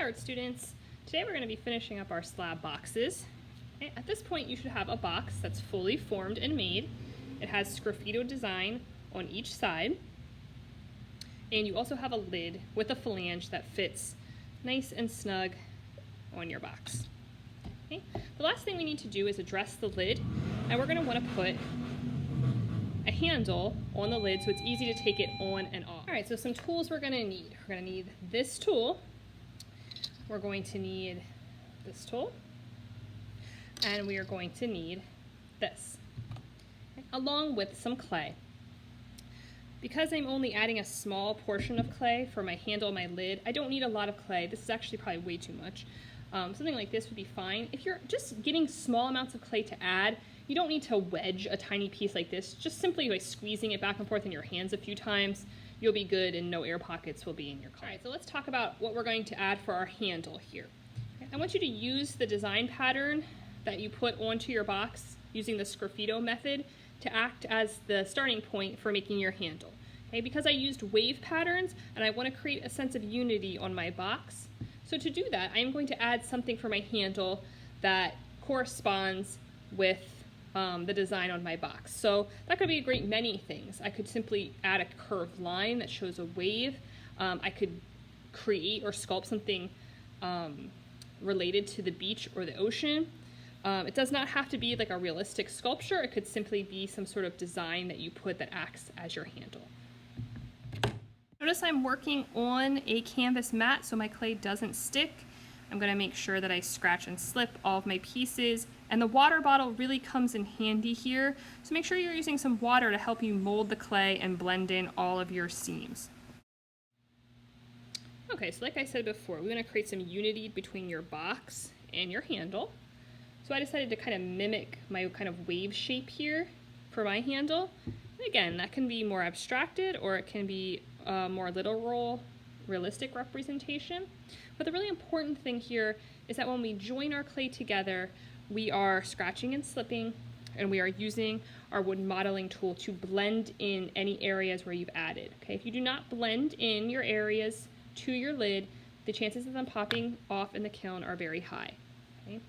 Hi art students, today we're going to be finishing up our slab boxes. Okay, at this point you should have a box that's fully formed and made. It has sgraffito design on each side, and you also have a lid with a flange that fits nice and snug on your box. Okay. The last thing we need to do is address the lid, and we're going to want to put a handle on the lid so it's easy to take it on and off. Alright, so some tools we're going to need. We're going to need this tool. We're going to need this tool, and we are going to need this, okay, along with some clay. Because I'm only adding a small portion of clay for my handle and my lid, I don't need a lot of clay. This is actually probably way too much. Something like this would be fine. If you're just getting small amounts of clay to add, you don't need to wedge a tiny piece like this. Just simply by squeezing it back and forth in your hands a few times, you'll be good and no air pockets will be in your clay. All right, so let's talk about what we're going to add for our handle here. Okay, I want you to use the design pattern that you put onto your box using the sgraffito method to act as the starting point for making your handle. Okay, because I used wave patterns and I want to create a sense of unity on my box. So to do that, I'm going to add something for my handle that corresponds with the design on my box. So that could be a great many things. I could simply add a curved line that shows a wave. I could create or sculpt something related to the beach or the ocean. It does not have to be like a realistic sculpture. It could simply be some sort of design that you put that acts as your handle. Notice I'm working on a canvas mat so my clay doesn't stick. I'm going to make sure that I scratch and slip all of my pieces, and the water bottle really comes in handy here, so make sure you're using some water to help you mold the clay and blend in all of your seams. Okay, so like I said before, we want to create some unity between your box and your handle. So I decided to kind of mimic my kind of wave shape here for my handle. And again, that can be more abstracted or it can be more literal, realistic representation. But the really important thing here is that when we join our clay together, we are scratching and slipping, and we are using our wood modeling tool to blend in any areas where you've added. Okay, if you do not blend in your areas to your lid, the chances of them popping off in the kiln are very high. Okay?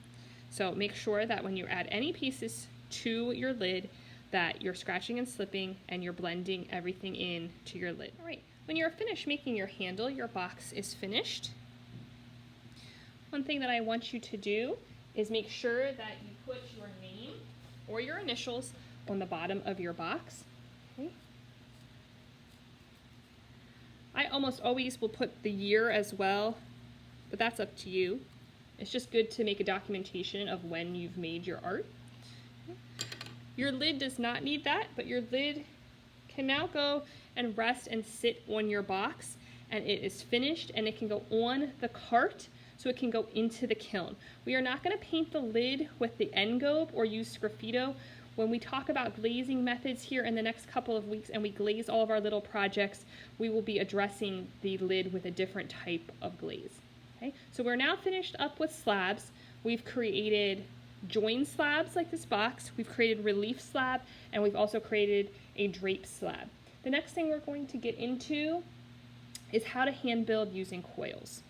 So make sure that when you add any pieces to your lid, that you're scratching and slipping and you're blending everything in to your lid. All right, when you're finished making your handle, your box is finished. One thing that I want you to do is make sure that you put your name or your initials on the bottom of your box. Okay. I almost always will put the year as well, but that's up to you. It's just good to make a documentation of when you've made your art. Okay. Your lid does not need that, but your lid can now go and rest and sit on your box, and it is finished, and it can go on the cart so it can go into the kiln. We are not going to paint the lid with the engobe or use sgraffito. When we talk about glazing methods here in the next couple of weeks and we glaze all of our little projects, we will be addressing the lid with a different type of glaze. Okay? So we're now finished up with slabs. We've created join slabs like this box, we've created relief slab, and we've also created a drape slab. The next thing we're going to get into is how to hand build using coils.